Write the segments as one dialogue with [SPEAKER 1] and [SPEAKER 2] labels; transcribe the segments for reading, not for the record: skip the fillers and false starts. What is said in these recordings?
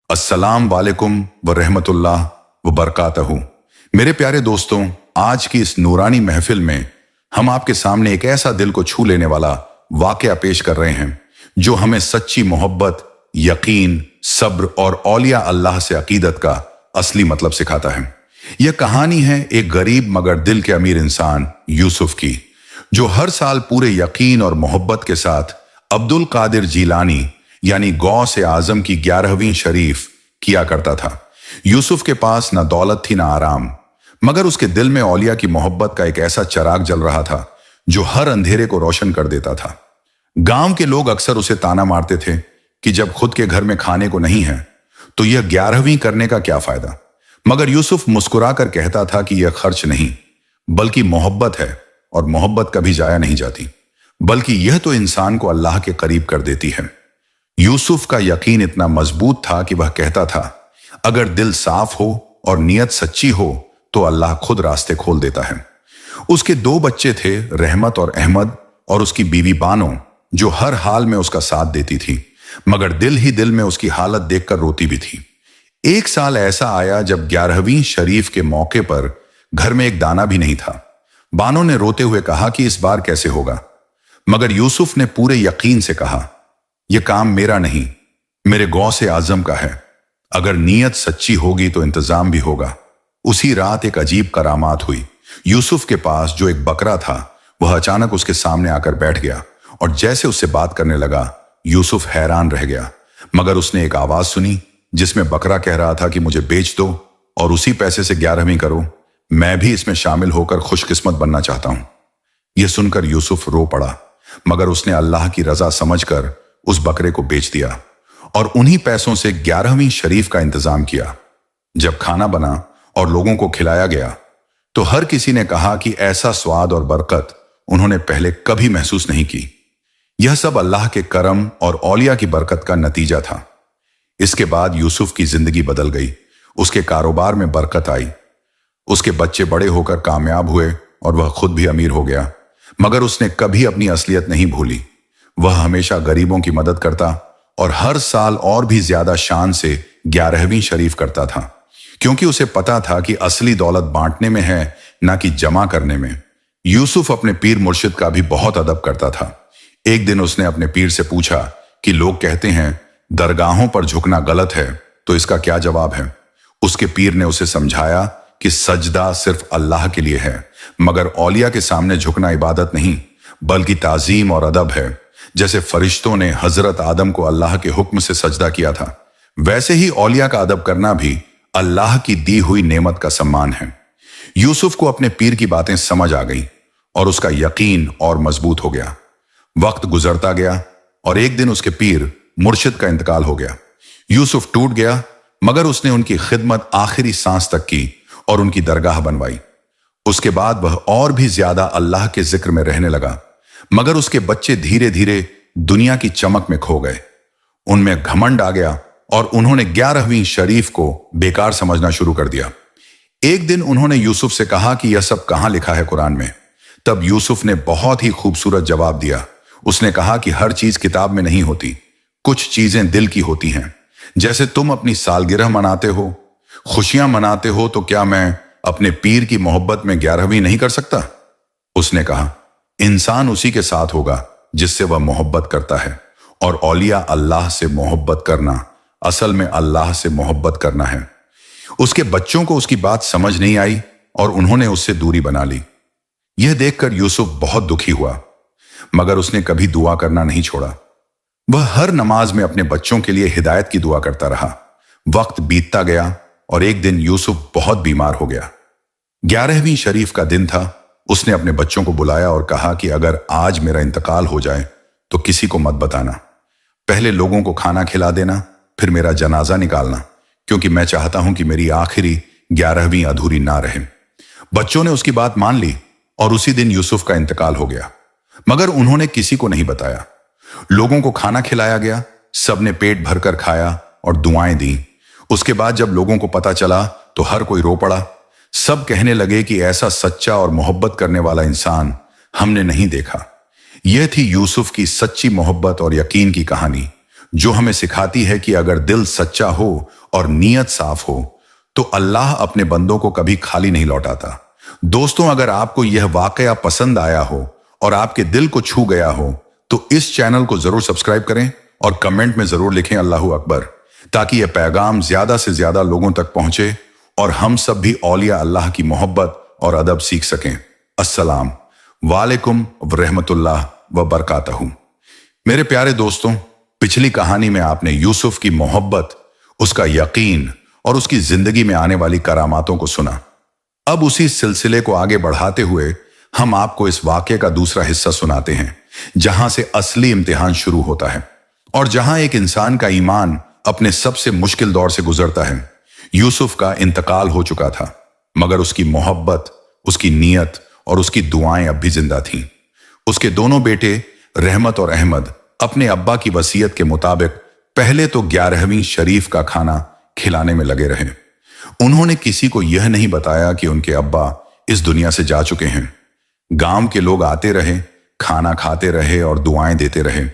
[SPEAKER 1] अस्सलाम वालेकुम व रहमतुल्लाह व बरकातहू। मेरे प्यारे दोस्तों, आज की इस नूरानी महफिल में हम आपके सामने एक ऐसा दिल को छू लेने वाला वाकया पेश कर रहे हैं जो हमें सच्ची मोहब्बत, यकीन, सब्र और औलिया अल्लाह से अकीदत का असली मतलब सिखाता है। यह कहानी है एक गरीब मगर दिल के अमीर इंसान यूसुफ की, जो हर साल पूरे यकीन और मोहब्बत के साथ अब्दुल कादिर जीलानी यानी गौसे आजम की 11वीं शरीफ किया करता था। यूसुफ के पास ना दौलत थी ना आराम, मगर उसके दिल में औलिया की मोहब्बत का एक ऐसा चराग जल रहा था जो हर अंधेरे को रोशन कर देता था। गांव के लोग अक्सर उसे ताना मारते थे कि जब खुद के घर में खाने को नहीं है तो यह 11वीं करने का क्या फायदा। मगर यूसुफ मुस्कुराकर कहता था कि यह खर्च नहीं बल्कि मोहब्बत है, और मोहब्बत कभी जाया नहीं जाती, बल्कि यह तो इंसान को अल्लाह के करीब कर देती है। यूसुफ का यकीन इतना मजबूत था कि वह कहता था, अगर दिल साफ हो और नियत सच्ची हो तो अल्लाह खुद रास्ते खोल देता है। उसके 2 बच्चे थे, रहमत और अहमद, और उसकी बीवी बानो, जो हर हाल में उसका साथ देती थी, मगर दिल ही दिल में उसकी हालत देखकर रोती भी थी। एक साल ऐसा आया जब 11वीं शरीफ के मौके पर घर में एक दाना भी नहीं था। बानो ने रोते हुए कहा कि इस बार कैसे होगा, मगर यूसुफ ने पूरे यकीन से कहा, यह काम मेरा नहीं, मेरे गौसे आजम का है। अगर नीयत सच्ची होगी तो इंतजाम भी होगा। उसी रात एक अजीब करामात हुई। यूसुफ के पास जो एक बकरा था वह अचानक उसके सामने आकर बैठ गया, और जैसे उससे बात करने लगा यूसुफ हैरान रह गया। मगर उसने एक आवाज सुनी जिसमें बकरा कह रहा था कि मुझे बेच दो और उसी पैसे से 11वीं करो, मैं भी इसमें शामिल होकर खुशकिस्मत बनना चाहता हूं। यह सुनकर यूसुफ रो पड़ा, मगर उसने अल्लाह की रजा समझकर उस बकरे को बेच दिया और उन्हीं पैसों से 11वीं शरीफ का इंतजाम किया। जब खाना बना और लोगों को खिलाया गया तो हर किसी ने कहा कि ऐसा स्वाद और बरकत उन्होंने पहले कभी महसूस नहीं की। यह सब अल्लाह के करम और औलिया की बरकत का नतीजा था। इसके बाद यूसुफ की जिंदगी बदल गई। उसके कारोबार में बरकत आई, उसके बच्चे बड़े होकर कामयाब हुए और वह खुद भी अमीर हो गया। मगर उसने कभी अपनी असलियत नहीं भूली। वह हमेशा गरीबों की मदद करता और हर साल और भी ज्यादा शान से 11वीं शरीफ करता था, क्योंकि उसे पता था कि असली दौलत बांटने में है, ना कि जमा करने में। यूसुफ अपने पीर मुर्शिद का भी बहुत अदब करता था। एक दिन उसने अपने पीर से पूछा कि लोग कहते हैं दरगाहों पर झुकना गलत है, तो इसका क्या जवाब है। उसके पीर ने उसे समझाया कि सजदा सिर्फ अल्लाह के लिए है, मगर औलिया के सामने झुकना इबादत नहीं बल्कि ताजीम और अदब है। जैसे फरिश्तों ने हजरत आदम को अल्लाह के हुक्म से सजदा किया था, वैसे ही औलिया का अदब करना भी अल्लाह की दी हुई नेमत का सम्मान है। यूसुफ को अपने पीर की बातें समझ आ गई और उसका यकीन और मजबूत हो गया। वक्त गुजरता गया और एक दिन उसके पीर मुर्शिद का इंतकाल हो गया। यूसुफ टूट गया, मगर उसने उनकी खिदमत आखिरी सांस तक की और उनकी दरगाह बनवाई। उसके बाद वह और भी ज्यादा अल्लाह के जिक्र में रहने लगा, मगर उसके बच्चे धीरे धीरे दुनिया की चमक में खो गए। उनमें घमंड आ गया और उन्होंने 11वीं शरीफ को बेकार समझना शुरू कर दिया। एक दिन उन्होंने यूसुफ से कहा कि यह सब कहां लिखा है कुरान में। तब यूसुफ ने बहुत ही खूबसूरत जवाब दिया। उसने कहा कि हर चीज किताब में नहीं होती, कुछ चीजें दिल की होती हैं। जैसे तुम अपनी सालगिरह मनाते हो, खुशियां मनाते हो, तो क्या मैं अपने पीर की मोहब्बत में 11वीं नहीं कर सकता? उसने कहा, इंसान उसी के साथ होगा जिससे वह मोहब्बत करता है, और औलिया अल्लाह से मोहब्बत करना असल में अल्लाह से मोहब्बत करना है। उसके बच्चों को उसकी बात समझ नहीं आई और उन्होंने उससे दूरी बना ली। यह देखकर यूसुफ बहुत दुखी हुआ, मगर उसने कभी दुआ करना नहीं छोड़ा। वह हर नमाज में अपने बच्चों के लिए हिदायत की दुआ करता रहा। वक्त बीतता गया और एक दिन यूसुफ बहुत बीमार हो गया। 11वीं शरीफ का दिन था। उसने अपने बच्चों को बुलाया और कहा कि अगर आज मेरा इंतकाल हो जाए तो किसी को मत बताना। पहले लोगों को खाना खिला देना, फिर मेरा जनाजा निकालना, क्योंकि मैं चाहता हूं कि मेरी आखिरी 11वीं अधूरी ना रहे। बच्चों ने उसकी बात मान ली और उसी दिन यूसुफ का इंतकाल हो गया, मगर उन्होंने किसी को नहीं बताया। लोगों को खाना खिलाया गया, सबने पेट भरकर खाया और दुआएं दी। उसके बाद जब लोगों को पता चला तो हर कोई रो पड़ा। सब कहने लगे कि ऐसा सच्चा और मोहब्बत करने वाला इंसान हमने नहीं देखा। यह थी यूसुफ की सच्ची मोहब्बत और यकीन की कहानी, जो हमें सिखाती है कि अगर दिल सच्चा हो और नीयत साफ हो तो अल्लाह अपने बंदों को कभी खाली नहीं लौटाता। दोस्तों, अगर आपको यह वाकया पसंद आया हो और आपके दिल को छू गया हो तो इस चैनल को जरूर सब्सक्राइब करें और कमेंट में जरूर लिखें अल्लाहू अकबर, ताकि यह पैगाम ज्यादा से ज्यादा लोगों तक पहुंचे और हम सब भी औलिया अल्लाह की मोहब्बत और अदब सीख सकें। अस्सलाम वालेकुम रहमतुल्लाह व बरकातहू। मेरे प्यारे दोस्तों, पिछली कहानी में आपने यूसुफ की मोहब्बत, उसका यकीन और उसकी जिंदगी में आने वाली करामातों को सुना। अब उसी सिलसिले को आगे बढ़ाते हुए हम आपको इस वाक्य का दूसरा हिस्सा सुनाते हैं, जहां से असली इम्तिहान शुरू होता है और जहां एक इंसान का ईमान अपने सबसे मुश्किल दौर से गुजरता है। यूसुफ का इंतकाल हो चुका था, मगर उसकी मोहब्बत, उसकी नीयत और उसकी दुआएं अब भी जिंदा थीं। उसके दोनों बेटे रहमत और अहमद अपने अब्बा की वसीयत के मुताबिक पहले तो 11वीं शरीफ का खाना खिलाने में लगे रहे। उन्होंने किसी को यह नहीं बताया कि उनके अब्बा इस दुनिया से जा चुके हैं। गांव के लोग आते रहे, खाना खाते रहे और दुआएं देते रहे,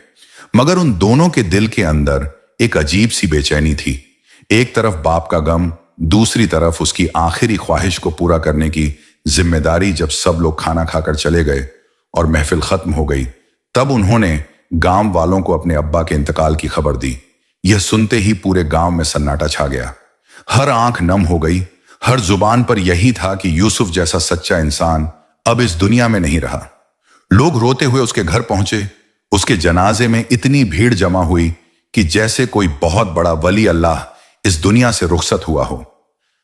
[SPEAKER 1] मगर उन दोनों के दिल के अंदर एक अजीब सी बेचैनी थी। एक तरफ बाप का गम, दूसरी तरफ उसकी आखिरी ख्वाहिश को पूरा करने की जिम्मेदारी। जब सब लोग खाना खाकर चले गए और महफिल खत्म हो गई, तब उन्होंने गांव वालों को अपने अब्बा के इंतकाल की खबर दी। यह सुनते ही पूरे गांव में सन्नाटा छा गया। हर आंख नम हो गई, हर जुबान पर यही था कि यूसुफ जैसा सच्चा इंसान अब इस दुनिया में नहीं रहा। लोग रोते हुए उसके घर पहुंचे। उसके जनाजे में इतनी भीड़ जमा हुई कि जैसे कोई बहुत बड़ा वली अल्लाह इस दुनिया से रुखसत हुआ हो।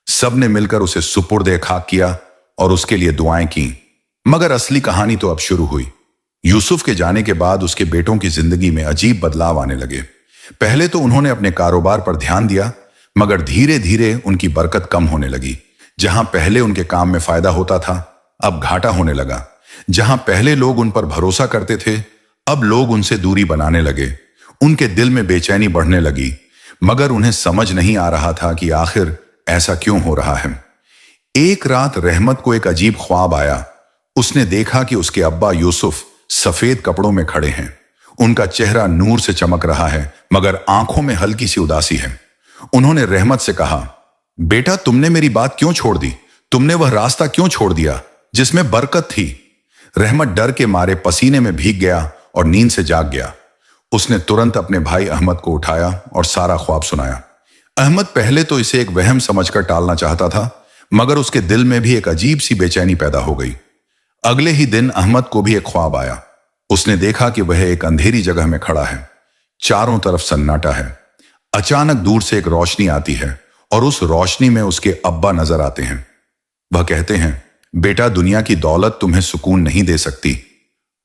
[SPEAKER 1] सबने मिलकर उसे सुपुर्दे खाक किया और उसके लिए दुआएं की। मगर असली कहानी तो अब शुरू हुई। यूसुफ के जाने के बाद उसके बेटों की जिंदगी में अजीब बदलाव आने लगे। पहले तो उन्होंने अपने कारोबार पर ध्यान दिया, मगर धीरे धीरे उनकी बरकत कम होने लगी। जहां पहले उनके काम में फायदा होता था, अब घाटा होने लगा। जहां पहले लोग उन पर भरोसा करते थे, अब लोग उनसे दूरी बनाने लगे। उनके दिल में बेचैनी बढ़ने लगी, मगर उन्हें समझ नहीं आ रहा था कि आखिर ऐसा क्यों हो रहा है। एक रात रहमत को एक अजीब ख्वाब आया। उसने देखा कि उसके अब्बा यूसुफ सफेद कपड़ों में खड़े हैं। उनका चेहरा नूर से चमक रहा है, मगर आंखों में हल्की सी उदासी है। उन्होंने रहमत से कहा, बेटा, तुमने मेरी बात क्यों छोड़ दी? तुमने वह रास्ता क्यों छोड़ दिया जिसमें बरकत थी? रहमत डर के मारे पसीने में भीग गया और नींद से जाग गया। उसने तुरंत अपने भाई अहमद को उठाया और सारा ख्वाब सुनाया। अहमद पहले तो इसे एक वहम समझकर टालना चाहता था, मगर उसके दिल में भी एक अजीब सी बेचैनी पैदा हो गई। अगले ही दिन अहमद को भी एक ख्वाब आया। उसने देखा कि वह एक अंधेरी जगह में खड़ा है। चारों तरफ सन्नाटा है। अचानक दूर से एक रोशनी आती है और उस रोशनी में उसके अब्बा नजर आते हैं। वह कहते हैं, बेटा, दुनिया की दौलत तुम्हें सुकून नहीं दे सकती।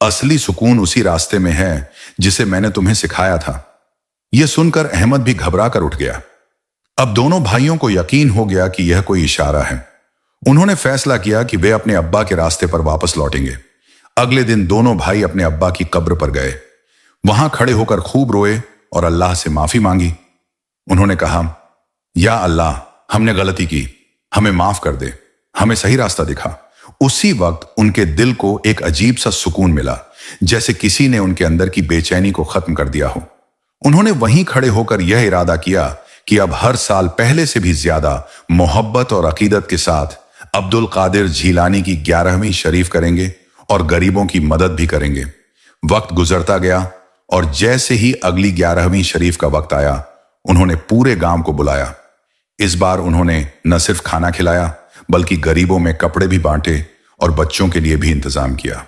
[SPEAKER 1] असली सुकून उसी रास्ते में है जिसे मैंने तुम्हें सिखाया था। यह सुनकर अहमद भी घबरा कर उठ गया। अब दोनों भाइयों को यकीन हो गया कि यह कोई इशारा है। उन्होंने फैसला किया कि वे अपने अब्बा के रास्ते पर वापस लौटेंगे। अगले दिन दोनों भाई अपने अब्बा की कब्र पर गए। वहां खड़े होकर खूब रोए और अल्लाह से माफी मांगी। उन्होंने कहा, या अल्लाह, हमने गलती की, हमें माफ कर दे, हमें सही रास्ता दिखा। उसी वक्त उनके दिल को एक अजीब सा सुकून मिला, जैसे किसी ने उनके अंदर की बेचैनी को खत्म कर दिया हो। उन्होंने वहीं खड़े होकर यह इरादा किया कि अब हर साल पहले से भी ज्यादा मोहब्बत और अकीदत के साथ अब्दुल कादिर झीलानी की 11वीं शरीफ करेंगे और गरीबों की मदद भी करेंगे। वक्त गुजरता गया और जैसे ही अगली 11वीं शरीफ का वक्त आया, उन्होंने पूरे गांव को बुलाया। इस बार उन्होंने न सिर्फ खाना खिलाया, बल्कि गरीबों में कपड़े भी बांटे और बच्चों के लिए भी इंतजाम किया।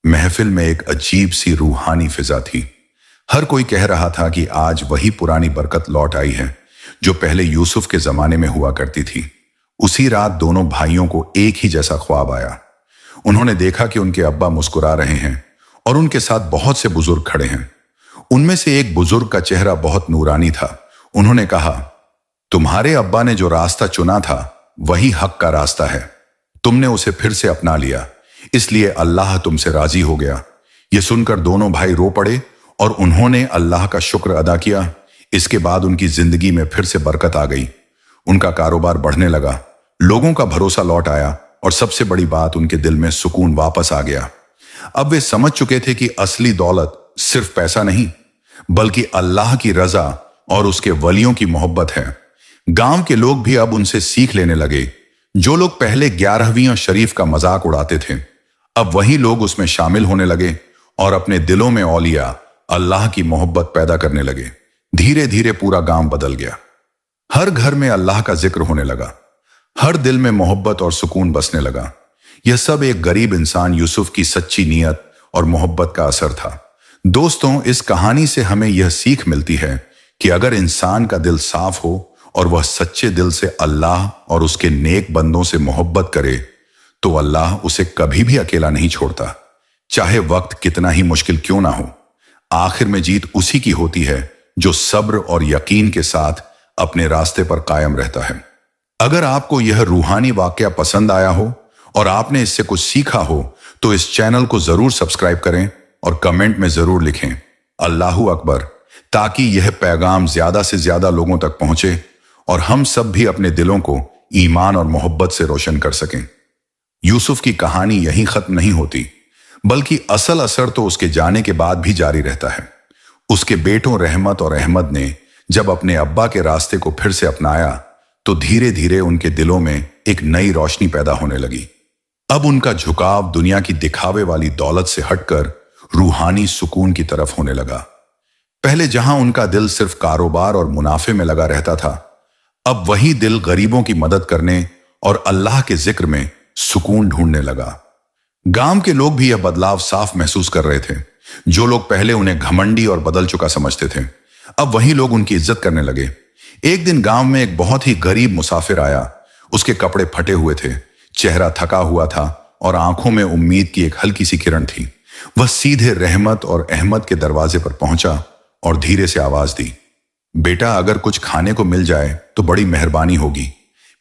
[SPEAKER 1] महफिल में एक अजीब सी रूहानी फिजा थी। हर कोई कह रहा था कि आज वही पुरानी बरकत लौट आई है जो पहले यूसुफ के जमाने में हुआ करती थी। उसी रात दोनों भाइयों को एक ही जैसा ख्वाब आया। उन्होंने देखा कि उनके अब्बा मुस्कुरा रहे हैं और उनके साथ बहुत से बुजुर्ग खड़े हैं। उनमें से एक बुजुर्ग का चेहरा बहुत नूरानी था। उन्होंने कहा, तुम्हारे अब्बा ने जो रास्ता चुना था वही हक का रास्ता है। तुमने उसे फिर से अपना लिया, इसलिए अल्लाह तुमसे राजी हो गया। यह सुनकर दोनों भाई रो पड़े और उन्होंने अल्लाह का शुक्र अदा किया। इसके बाद उनकी जिंदगी में फिर से बरकत आ गई। उनका कारोबार बढ़ने लगा, लोगों का भरोसा लौट आया और सबसे बड़ी बात, उनके दिल में सुकून वापस आ गया। अब वे समझ चुके थे कि असली दौलत सिर्फ पैसा नहीं, बल्कि अल्लाह की रजा और उसके वलियों की मोहब्बत है। गांव के लोग भी अब उनसे सीख लेने लगे। जो लोग पहले 11वीं और शरीफ का मजाक उड़ाते थे, अब वही लोग उसमें शामिल होने लगे और अपने दिलों में औलिया अल्लाह की मोहब्बत पैदा करने लगे। धीरे धीरे पूरा गांव बदल गया। हर घर में अल्लाह का जिक्र होने लगा। हर दिल में मोहब्बत और सुकून बसने लगा। यह सब एक गरीब इंसान यूसुफ की सच्ची नीयत और मोहब्बत का असर था। दोस्तों, इस कहानी से हमें यह सीख मिलती है कि अगर इंसान का दिल साफ हो और वह सच्चे दिल से अल्लाह और उसके नेक बंदों से मोहब्बत करे, तो अल्लाह उसे कभी भी अकेला नहीं छोड़ता, चाहे वक्त कितना ही मुश्किल क्यों ना हो। आखिर में जीत उसी की होती है जो सब्र और यकीन के साथ अपने रास्ते पर कायम रहता है। अगर आपको यह रूहानी वाकया पसंद आया हो और आपने इससे कुछ सीखा हो, तो इस चैनल को जरूर सब्सक्राइब करें और कमेंट में जरूर लिखें अल्लाहू अकबर, ताकि यह पैगाम ज्यादा से ज्यादा लोगों तक पहुंचे और हम सब भी अपने दिलों को ईमान और मोहब्बत से रोशन कर सकें। यूसुफ की कहानी यहीं खत्म नहीं होती, बल्कि असल असर तो उसके जाने के बाद भी जारी रहता है। उसके बेटों रहमत और अहमद ने जब अपने अब्बा के रास्ते को फिर से अपनाया, तो धीरे धीरे उनके दिलों में एक नई रोशनी पैदा होने लगी। अब उनका झुकाव दुनिया की दिखावे वाली दौलत से हटकर रूहानी सुकून की तरफ होने लगा। पहले जहां उनका दिल सिर्फ कारोबार और मुनाफे में लगा रहता था, अब वही दिल गरीबों की मदद करने और अल्लाह के जिक्र में सुकून ढूंढने लगा। गांव के लोग भी यह बदलाव साफ महसूस कर रहे थे। जो लोग पहले उन्हें घमंडी और बदल चुका समझते थे, अब वही लोग उनकी इज्जत करने लगे। एक दिन गांव में एक बहुत ही गरीब मुसाफिर आया। उसके कपड़े फटे हुए थे, चेहरा थका हुआ था और आंखों में उम्मीद की एक हल्की सी किरण थी। वह सीधे रहमत और अहमद के दरवाजे पर पहुंचा और धीरे से आवाज दी, बेटा, अगर कुछ खाने को मिल जाए तो बड़ी मेहरबानी होगी।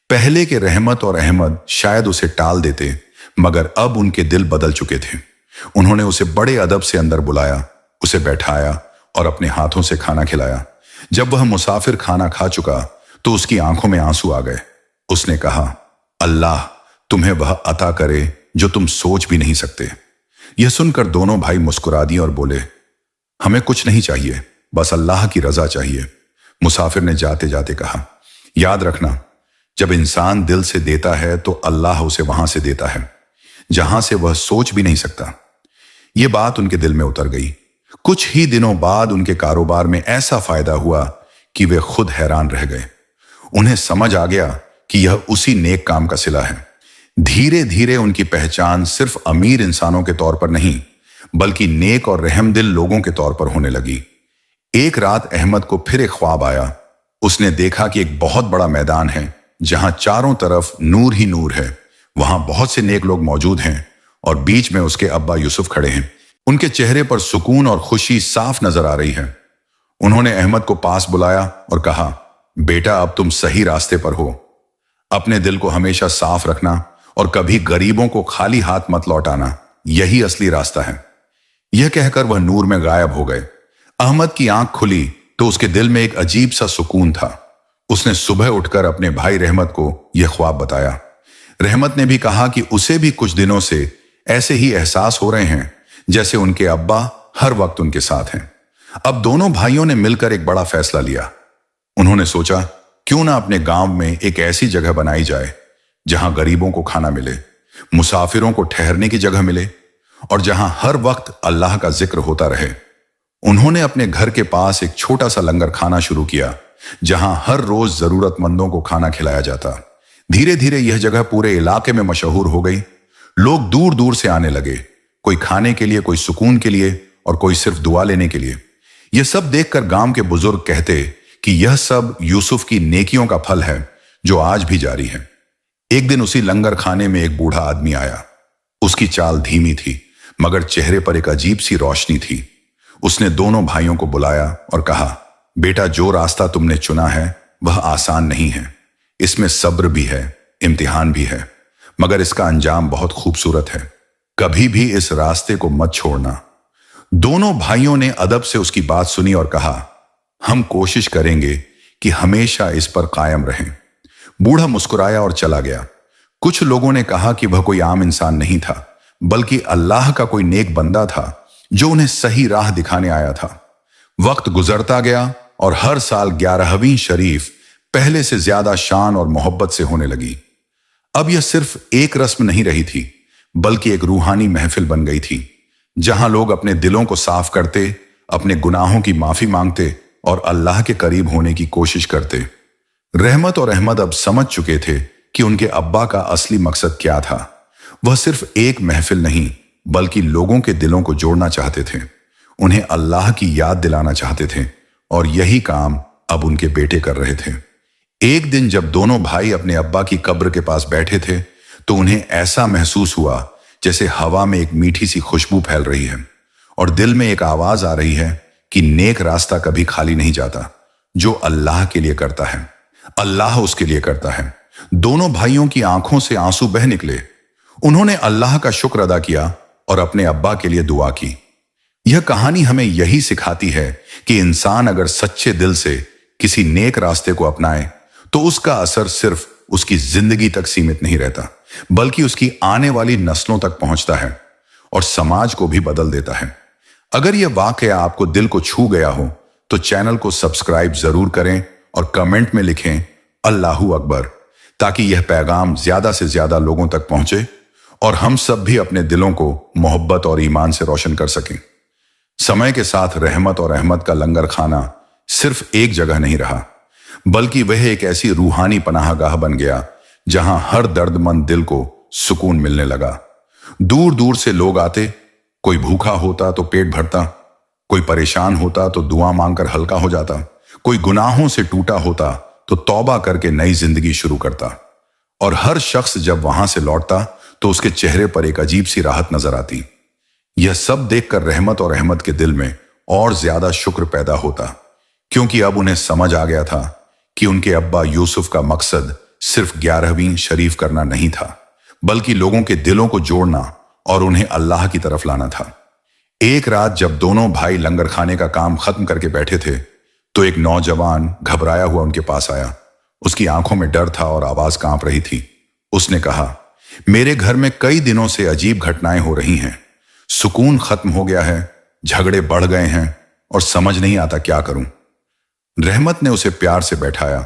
[SPEAKER 1] पहले के रहमत और अहमद शायद उसे टाल देते, मगर अब उनके दिल बदल चुके थे। उन्होंने उसे बड़े अदब से अंदर बुलाया, उसे बैठाया और अपने हाथों से खाना खिलाया। जब वह मुसाफिर खाना खा चुका तो उसकी आंखों में आंसू आ गए। उसने कहा, अल्लाह तुम्हें वह अता करे जो तुम सोच भी नहीं सकते। यह सुनकर दोनों भाई मुस्कुरा दिए और बोले, हमें कुछ नहीं चाहिए, बस अल्लाह की रजा चाहिए। मुसाफिर ने जाते जाते कहा, याद रखना, जब इंसान दिल से देता है तो अल्लाह उसे वहां से देता है जहां से वह सोच भी नहीं सकता। यह बात उनके दिल में उतर गई। कुछ ही दिनों बाद उनके कारोबार में ऐसा फायदा हुआ कि वे खुद हैरान रह गए। उन्हें समझ आ गया कि यह उसी नेक काम का सिला है। धीरे धीरे उनकी पहचान सिर्फ अमीर इंसानों के तौर पर नहीं, बल्कि नेक और रहमदिल लोगों के तौर पर होने लगी। एक रात अहमद को फिर एक ख्वाब आया। उसने देखा कि एक बहुत बड़ा मैदान है जहां चारों तरफ नूर ही नूर है। वहां बहुत से नेक लोग मौजूद हैं और बीच में उसके अब्बा यूसुफ खड़े हैं। उनके चेहरे पर सुकून और खुशी साफ नजर आ रही है। उन्होंने अहमद को पास बुलाया और कहा, बेटा, अब तुम सही रास्ते पर हो। अपने दिल को हमेशा साफ रखना और कभी गरीबों को खाली हाथ मत लौटाना, यही असली रास्ता है। यह कहकर वह नूर में गायब हो गए। अहमद की आंख खुली तो उसके दिल में एक अजीब सा सुकून था। उसने सुबह उठकर अपने भाई रहमत को यह ख्वाब बताया। रहमत ने भी कहा कि उसे भी कुछ दिनों से ऐसे ही एहसास हो रहे हैं जैसे उनके अब्बा हर वक्त उनके साथ हैं। अब दोनों भाइयों ने मिलकर एक बड़ा फैसला लिया। उन्होंने सोचा, क्यों ना अपने गांव में एक ऐसी जगह बनाई जाए जहां गरीबों को खाना मिले, मुसाफिरों को ठहरने की जगह मिले और जहां हर वक्त अल्लाह का जिक्र होता रहे। उन्होंने अपने घर के पास एक छोटा सा लंगर खाना शुरू किया जहां हर रोज जरूरतमंदों को खाना खिलाया जाता। धीरे धीरे यह जगह पूरे इलाके में मशहूर हो गई। लोग दूर दूर से आने लगे, कोई खाने के लिए, कोई सुकून के लिए और कोई सिर्फ दुआ लेने के लिए। यह सब देखकर गांव के बुजुर्ग कहते कि यह सब यूसुफ की नेकियों का फल है जो आज भी जारी है। एक दिन उसी लंगर खाने में एक बूढ़ा आदमी आया। उसकी चाल धीमी थी, मगर चेहरे पर एक अजीब सी रोशनी थी। उसने दोनों भाइयों को बुलाया और कहा, बेटा, जो रास्ता तुमने चुना है वह आसान नहीं है। इसमें सब्र भी है, इम्तिहान भी है, मगर इसका अंजाम बहुत खूबसूरत है। कभी भी इस रास्ते को मत छोड़ना। दोनों भाइयों ने अदब से उसकी बात सुनी और कहा, हम कोशिश करेंगे कि हमेशा इस पर कायम रहें। बूढ़ा मुस्कुराया और चला गया। कुछ लोगों ने कहा कि वह कोई आम इंसान नहीं था, बल्कि अल्लाह का कोई नेक बंदा था जो उन्हें सही राह दिखाने आया था। वक्त गुजरता गया और हर साल 11वीं शरीफ पहले से ज्यादा शान और मोहब्बत से होने लगी। अब यह सिर्फ एक रस्म नहीं रही थी, बल्कि एक रूहानी महफिल बन गई थी, जहां लोग अपने दिलों को साफ करते, अपने गुनाहों की माफी मांगते और अल्लाह के करीब होने की कोशिश करते। रहमत और अहमद अब समझ चुके थे कि उनके अब्बा का असली मकसद क्या था। वह सिर्फ एक महफिल नहीं, बल्कि लोगों के दिलों को जोड़ना चाहते थे, उन्हें अल्लाह की याद दिलाना चाहते थे, और यही काम अब उनके बेटे कर रहे थे। एक दिन जब दोनों भाई अपने अब्बा की कब्र के पास बैठे थे, तो उन्हें ऐसा महसूस हुआ जैसे हवा में एक मीठी सी खुशबू फैल रही है और दिल में एक आवाज आ रही है कि नेक रास्ता कभी खाली नहीं जाता। जो अल्लाह के लिए करता है, अल्लाह उसके लिए करता है। दोनों भाइयों की आंखों से आंसू बह निकले। उन्होंने अल्लाह का शुक्र अदा किया और अपने अब्बा के लिए दुआ की। यह कहानी हमें यही सिखाती है कि इंसान अगर सच्चे दिल से किसी नेक रास्ते को अपनाए तो उसका असर सिर्फ उसकी जिंदगी तक सीमित नहीं रहता, बल्कि उसकी आने वाली नस्लों तक पहुंचता है और समाज को भी बदल देता है। अगर यह वाकया आपको दिल को छू गया हो तो चैनल को सब्सक्राइब जरूर करें और कमेंट में लिखें अल्लाहू अकबर, ताकि यह पैगाम ज्यादा से ज्यादा लोगों तक पहुंचे और हम सब भी अपने दिलों को मोहब्बत और ईमान से रोशन कर सकें। समय के साथ रहमत और अहमद का लंगर खाना सिर्फ एक जगह नहीं रहा, बल्कि वह एक ऐसी रूहानी पनाहगाह बन गया जहां हर दर्दमंद दिल को सुकून मिलने लगा। दूर दूर से लोग आते, कोई भूखा होता तो पेट भरता, कोई परेशान होता तो दुआ मांगकर हल्का हो जाता, कोई गुनाहों से टूटा होता तो तौबा करके नई जिंदगी शुरू करता। और हर शख्स जब वहां से लौटता तो उसके चेहरे पर एक अजीब सी राहत नजर आती। यह सब देखकर रहमत और अहमद के दिल में और ज्यादा शुक्र पैदा होता, क्योंकि अब उन्हें समझ आ गया था कि उनके अब्बा यूसुफ का मकसद सिर्फ 11वीं शरीफ करना नहीं था, बल्कि लोगों के दिलों को जोड़ना और उन्हें अल्लाह की तरफ लाना था। एक रात जब दोनों भाई लंगर खाने का काम खत्म करके बैठे थे, तो एक नौजवान घबराया हुआ उनके पास आया। उसकी आंखों में डर था और आवाज कांप रही थी। उसने कहा, मेरे घर में कई दिनों से अजीब घटनाएं हो रही हैं, सुकून खत्म हो गया है, झगड़े बढ़ गए हैं और समझ नहीं आता क्या करूं। रहमत ने उसे प्यार से बैठाया,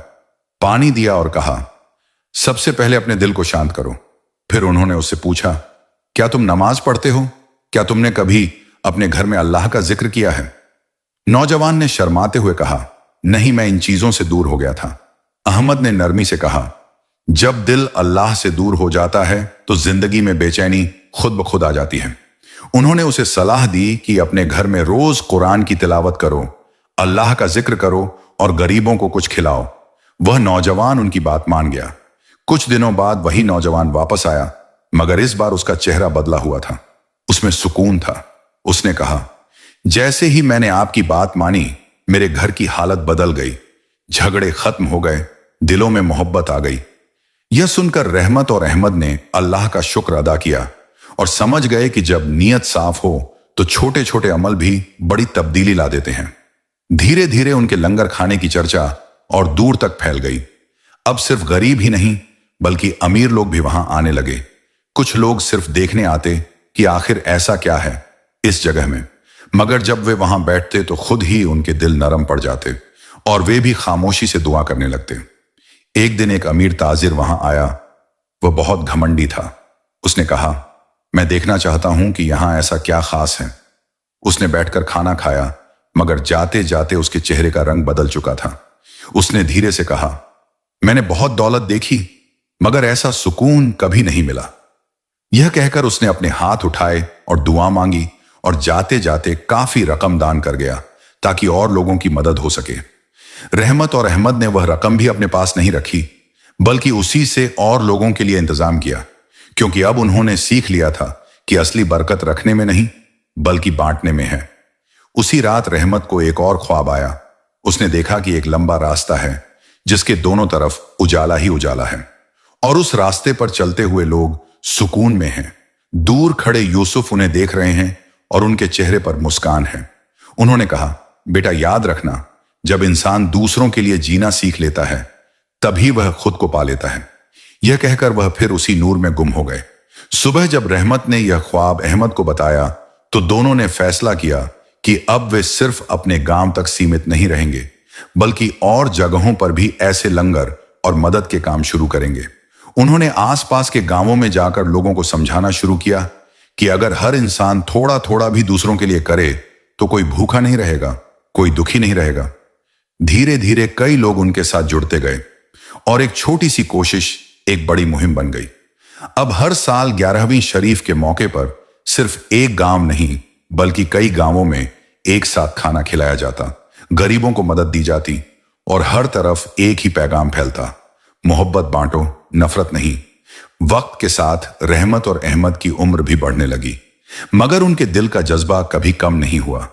[SPEAKER 1] पानी दिया और कहा, सबसे पहले अपने दिल को शांत करो। फिर उन्होंने उससे पूछा, क्या तुम नमाज पढ़ते हो? क्या तुमने कभी अपने घर में अल्लाह का जिक्र किया है? नौजवान ने शर्माते हुए कहा, नहीं, मैं इन चीजों से दूर हो गया था। अहमद ने नरमी से कहा, जब दिल अल्लाह से दूर हो जाता है तो जिंदगी में बेचैनी खुद ब खुद आ जाती है। उन्होंने उसे सलाह दी कि अपने घर में रोज कुरान की तिलावत करो, अल्लाह का जिक्र करो और गरीबों को कुछ खिलाओ। वह नौजवान उनकी बात मान गया। कुछ दिनों बाद वही नौजवान वापस आया, मगर इस बार उसका चेहरा बदला हुआ था, उसमें सुकून था। उसने कहा, जैसे ही मैंने आपकी बात मानी, मेरे घर की हालत बदल गई, झगड़े खत्म हो गए, दिलों में मोहब्बत आ गई। यह सुनकर रहमत और अहमद ने अल्लाह का शुक्र अदा किया और समझ गए कि जब नीयत साफ हो तो छोटे छोटे अमल भी बड़ी तब्दीली ला देते हैं। धीरे धीरे उनके लंगर खाने की चर्चा और दूर तक फैल गई। अब सिर्फ गरीब ही नहीं, बल्कि अमीर लोग भी वहां आने लगे। कुछ लोग सिर्फ देखने आते कि आखिर ऐसा क्या है इस जगह में, मगर जब वे वहां बैठते तो खुद ही उनके दिल नरम पड़ जाते और वे भी खामोशी से दुआ करने लगते। एक दिन एक अमीर ताजिर वहां आया। वह बहुत घमंडी था। उसने कहा, मैं देखना चाहता हूं कि यहां ऐसा क्या खास है। उसने बैठकर खाना खाया, मगर जाते जाते उसके चेहरे का रंग बदल चुका था। उसने धीरे से कहा, मैंने बहुत दौलत देखी, मगर ऐसा सुकून कभी नहीं मिला। यह कहकर उसने अपने हाथ उठाए और दुआ मांगी और जाते जाते काफी रकम दान कर गया ताकि और लोगों की मदद हो सके। रहमत और अहमद ने वह रकम भी अपने पास नहीं रखी, बल्कि उसी से और लोगों के लिए इंतजाम किया, क्योंकि अब उन्होंने सीख लिया था कि असली बरकत रखने में नहीं, बल्कि बांटने में है। उसी रात रहमत को एक और ख्वाब आया। उसने देखा कि एक लंबा रास्ता है जिसके दोनों तरफ उजाला ही उजाला है, और उस रास्ते पर चलते हुए लोग सुकून में हैं। दूर खड़े यूसुफ उन्हें देख रहे हैं और उनके चेहरे पर मुस्कान है। उन्होंने कहा, बेटा याद रखना, जब इंसान दूसरों के लिए जीना सीख लेता है तभी वह खुद को पा लेता है। यह कहकर वह फिर उसी नूर में गुम हो गए। सुबह जब रहमत ने यह ख्वाब अहमद को बताया तो दोनों ने फैसला किया कि अब वे सिर्फ अपने गांव तक सीमित नहीं रहेंगे, बल्कि और जगहों पर भी ऐसे लंगर और मदद के काम शुरू करेंगे। उन्होंने आसपास के गांवों में जाकर लोगों को समझाना शुरू किया कि अगर हर इंसान थोड़ा थोड़ा भी दूसरों के लिए करे तो कोई भूखा नहीं रहेगा, कोई दुखी नहीं रहेगा। धीरे धीरे कई लोग उनके साथ जुड़ते गए और एक छोटी सी कोशिश एक बड़ी मुहिम बन गई। अब हर साल 11वीं शरीफ के मौके पर सिर्फ एक गांव नहीं बल्कि कई गांवों में एक साथ खाना खिलाया जाता, गरीबों को मदद दी जाती और हर तरफ एक ही पैगाम फैलता, मोहब्बत बांटो, नफरत नहीं। वक्त के साथ रहमत और अहमद की उम्र भी बढ़ने लगी, मगर उनके दिल का जज्बा कभी कम नहीं हुआ।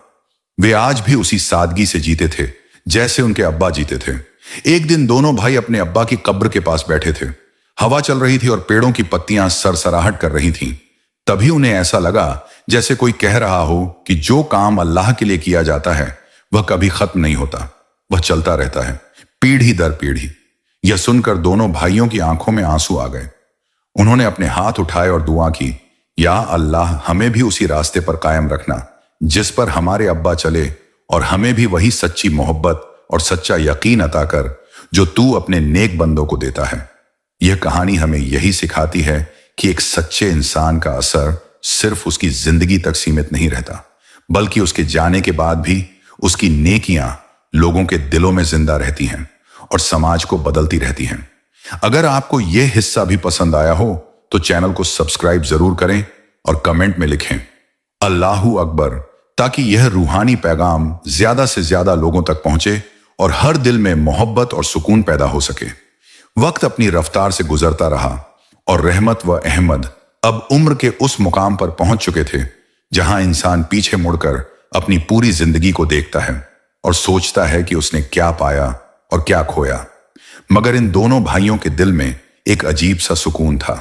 [SPEAKER 1] वे आज भी उसी सादगी से जीते थे जैसे उनके अब्बा जीते थे। एक दिन दोनों भाई अपने अब्बा की कब्र के पास बैठे थे। हवा चल रही थी और पेड़ों की पत्तियां सरसराहट कर रही थीं। तभी उन्हें ऐसा लगा जैसे कोई कह रहा हो कि जो काम अल्लाह के लिए किया जाता है वह कभी खत्म नहीं होता, वह चलता रहता है, पीढ़ी दर पीढ़ी। यह सुनकर दोनों भाइयों की आंखों में आंसू आ गए। उन्होंने अपने हाथ उठाए और दुआ की, या अल्लाह हमें भी उसी रास्ते पर कायम रखना जिस पर हमारे अब्बा चले, और हमें भी वही सच्ची मोहब्बत और सच्चा यकीन अता कर जो तू अपने नेक बंदों को देता है। यह कहानी हमें यही सिखाती है कि एक सच्चे इंसान का असर सिर्फ उसकी जिंदगी तक सीमित नहीं रहता, बल्कि उसके जाने के बाद भी उसकी नेकियां लोगों के दिलों में जिंदा रहती हैं और समाज को बदलती रहती हैं। अगर आपको यह हिस्सा भी पसंद आया हो तो चैनल को सब्सक्राइब जरूर करें और कमेंट में लिखें अल्लाहू अकबर, ताकि यह रूहानी पैगाम ज्यादा से ज्यादा लोगों तक पहुंचे और हर दिल में मोहब्बत और सुकून पैदा हो सके। वक्त अपनी रफ्तार से गुजरता रहा और रहमत व अहमद अब उम्र के उस मुकाम पर पहुंच चुके थे जहां इंसान पीछे मुड़कर अपनी पूरी जिंदगी को देखता है और सोचता है कि उसने क्या पाया और क्या खोया। मगर इन दोनों भाइयों के दिल में एक अजीब सा सुकून था,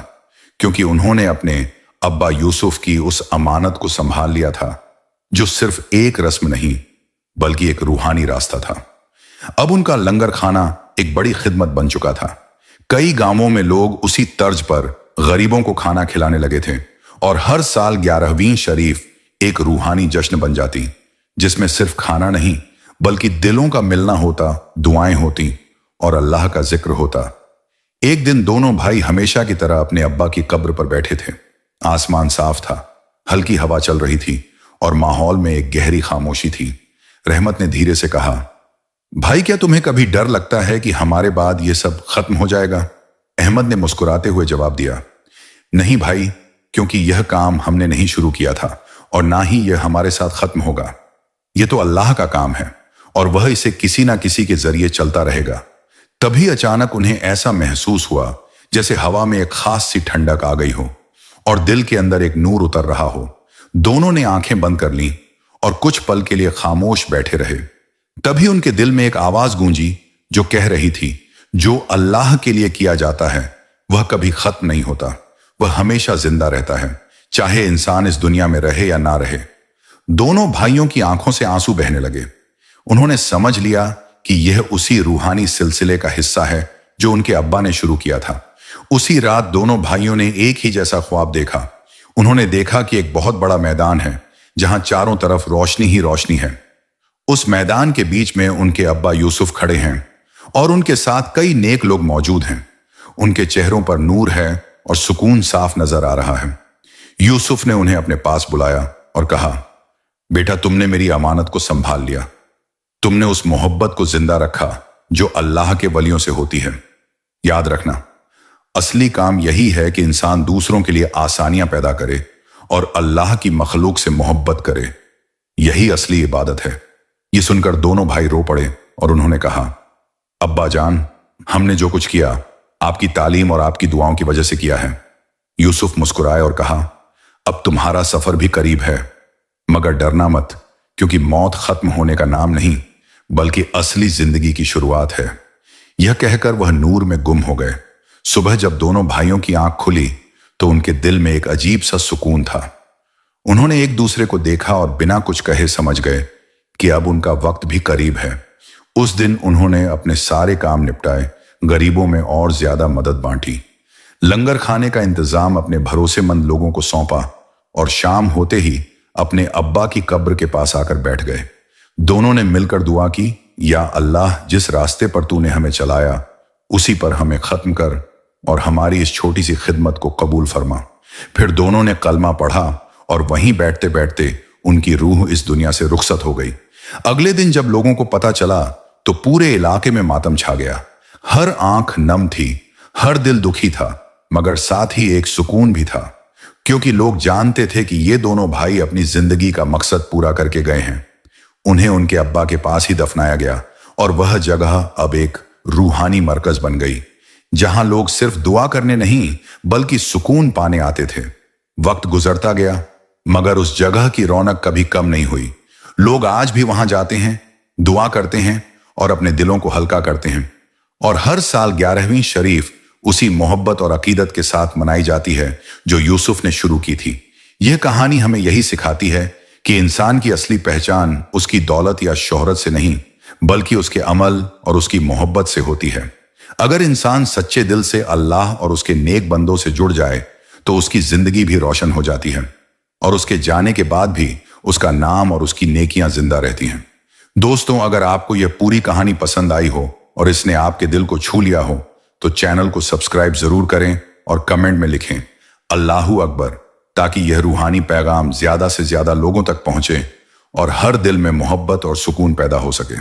[SPEAKER 1] क्योंकि उन्होंने अपने अब्बा यूसुफ की उस अमानत को संभाल लिया था जो सिर्फ एक रस्म नहीं बल्कि एक रूहानी रास्ता था। अब उनका लंगर खाना एक बड़ी खिदमत बन चुका था। कई गांवों में लोग उसी तर्ज पर गरीबों को खाना खिलाने लगे थे और हर साल 11वीं शरीफ एक रूहानी जश्न बन जाती, जिसमें सिर्फ खाना नहीं बल्कि दिलों का मिलना होता, दुआएं होती और अल्लाह का जिक्र होता। एक दिन दोनों भाई हमेशा की तरह अपने अब्बा की कब्र पर बैठे थे। आसमान साफ था, हल्की हवा चल रही थी और माहौल में एक गहरी खामोशी थी। रहमत ने धीरे से कहा, भाई क्या तुम्हें कभी डर लगता है कि हमारे बाद यह सब खत्म हो जाएगा? अहमद ने मुस्कुराते हुए जवाब दिया, नहीं भाई, क्योंकि यह काम हमने नहीं शुरू किया था और ना ही यह हमारे साथ खत्म होगा। यह तो अल्लाह का काम है और वह इसे किसी ना किसी के जरिए चलता रहेगा। तभी अचानक उन्हें ऐसा महसूस हुआ जैसे हवा में एक खास सी ठंडक आ गई हो और दिल के अंदर एक नूर उतर रहा हो। दोनों ने आंखें बंद कर लीं और कुछ पल के लिए खामोश बैठे रहे। तभी उनके दिल में एक आवाज गूंजी जो कह रही थी, जो अल्लाह के लिए किया जाता है वह कभी खत्म नहीं होता, वह हमेशा जिंदा रहता है, चाहे इंसान इस दुनिया में रहे या ना रहे। दोनों भाइयों की आंखों से आंसू बहने लगे। उन्होंने समझ लिया कि यह उसी रूहानी सिलसिले का हिस्सा है जो उनके अब्बा ने शुरू किया था। उसी रात दोनों भाइयों ने एक ही जैसा ख्वाब देखा। उन्होंने देखा कि एक बहुत बड़ा मैदान है जहां चारों तरफ रोशनी ही रोशनी है। उस मैदान के बीच में उनके अब्बा यूसुफ खड़े हैं और उनके साथ कई नेक लोग मौजूद हैं। उनके चेहरों पर नूर है और सुकून साफ नजर आ रहा है। यूसुफ ने उन्हें अपने पास बुलाया और कहा, बेटा, तुमने मेरी अमानत को संभाल लिया। तुमने उस मोहब्बत को जिंदा रखा जो अल्लाह के वलियों से होती है। याद रखना, असली काम यही है कि इंसान दूसरों के लिए आसानियां पैदा करे और अल्लाह की मखलूक से मोहब्बत करे। यही असली इबादत है। ये सुनकर दोनों भाई रो पड़े और उन्होंने कहा, अब्बा जान, हमने जो कुछ किया आपकी तालीम और आपकी दुआओं की वजह से किया है। यूसुफ मुस्कुराए और कहा, अब तुम्हारा सफर भी करीब है, मगर डरना मत, क्योंकि मौत खत्म होने का नाम नहीं बल्कि असली जिंदगी की शुरुआत है। यह कहकर वह नूर में गुम हो गए। सुबह जब दोनों भाइयों की आंख खुली तो उनके दिल में एक अजीब सा सुकून था। उन्होंने एक दूसरे को देखा और बिना कुछ कहे समझ गए कि अब उनका वक्त भी करीब है। उस दिन उन्होंने अपने सारे काम निपटाए, गरीबों में और ज्यादा मदद बांटी, लंगर खाने का इंतजाम अपने भरोसेमंद लोगों को सौंपा और शाम होते ही अपने अब्बा की कब्र के पास आकर बैठ गए। दोनों ने मिलकर दुआ की, या अल्लाह, जिस रास्ते पर तूने हमें चलाया उसी पर हमें खत्म कर और हमारी इस छोटी सी खिदमत को कबूल फरमा। फिर दोनों ने कलमा पढ़ा और वहीं बैठते बैठते उनकी रूह इस दुनिया से रुखसत हो गई। अगले दिन जब लोगों को पता चला तो पूरे इलाके में मातम छा गया। हर आंख नम थी, हर दिल दुखी था, मगर साथ ही एक सुकून भी था, क्योंकि लोग जानते थे कि ये दोनों भाई अपनी जिंदगी का मकसद पूरा करके गए हैं। उन्हें उनके अब्बा के पास ही दफनाया गया और वह जगह अब एक रूहानी मरकज बन गई, जहां लोग सिर्फ दुआ करने नहीं बल्कि सुकून पाने आते थे। वक्त गुजरता गया मगर उस जगह की रौनक कभी कम नहीं हुई। लोग आज भी वहां जाते हैं, दुआ करते हैं और अपने दिलों को हल्का करते हैं। और हर साल 11वीं शरीफ उसी मोहब्बत और अकीदत के साथ मनाई जाती है जो यूसुफ ने शुरू की थी। यह कहानी हमें यही सिखाती है कि इंसान की असली पहचान उसकी दौलत या शोहरत से नहीं बल्कि उसके अमल और उसकी मोहब्बत से होती है। अगर इंसान सच्चे दिल से अल्लाह और उसके नेक बंदों से जुड़ जाए तो उसकी जिंदगी भी रोशन हो जाती है और उसके जाने के बाद भी उसका नाम और उसकी नेकियां जिंदा रहती हैं। दोस्तों, अगर आपको यह पूरी कहानी पसंद आई हो और इसने आपके दिल को छू लिया हो तो चैनल को सब्सक्राइब जरूर करें और कमेंट में लिखें अल्लाहू अकबर, ताकि यह रूहानी पैगाम ज्यादा से ज्यादा लोगों तक पहुंचे और हर दिल में मोहब्बत और सुकून पैदा हो सके।